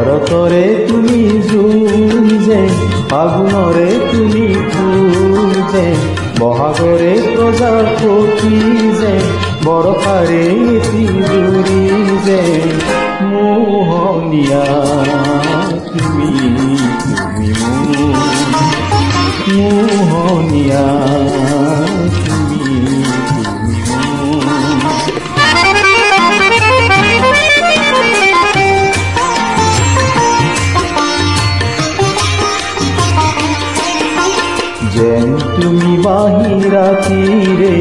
শৰতৰে তুমি জোন যে, ফাগুণৰে তুমি ফুল যে, বহাগৰে প্ৰজাপতি যে, বৰষাৰে তিজুৰি যে, মোহনীয়া তুমি তুমি মোহনীয়া তুমি যেন তুমি বাহিৰা তীৰে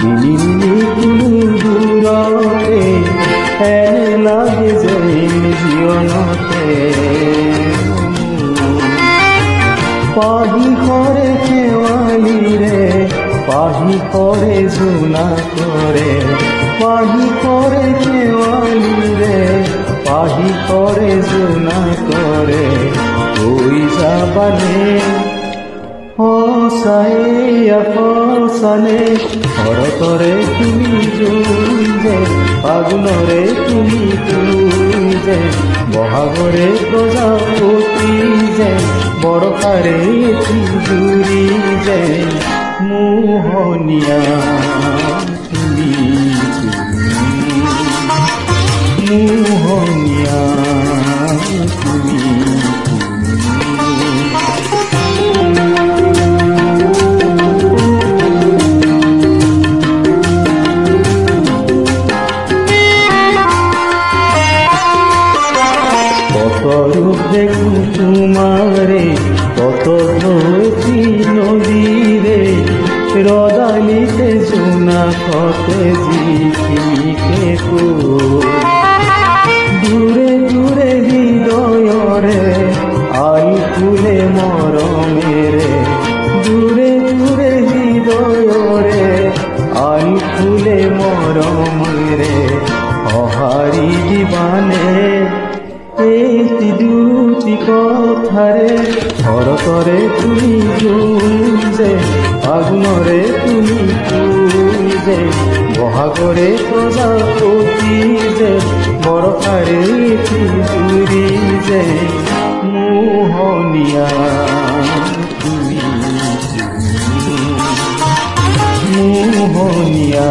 বিলিনি কোনো দূৰতে, এনে লাগে যেন জীৱনতে পাহি কৰে শেৱালিৰে, পাহি কৰে জোনা কৰে, পাহি কৰে শেৱালিৰে, পাহি কৰে জোনা কৰে, হৈ যাবানে সঁচানে শৰতৰে তুমি জোন যে, ফাগুণৰে তুমি ফুল যে, বহাগৰে প্ৰজাপতি যে, বৰষাৰে তিজুৰি যে, মোহনীয়া তুমি মোহনীয়া তুমি রূপ দেখু তোমারে, কত নদী নদীরে, হৃদয়তে জোনা কতে জিকিমিকে দূরে দূরে হৃদয়রে আই ফুলে মরমেরে, দূরে দূরে হৃদয়রে আই ফুলে মরমেরে, অহারি দিবানে এই দুটি কথাৰে, শৰতৰে তুমি জোন যে, ফাগুণৰে তুমি ফুল যে, বহাগৰে প্ৰজাপতি যে, বৰষাৰে তিজুৰি যে, মোহনীয়া তুমি মোহনীয়া।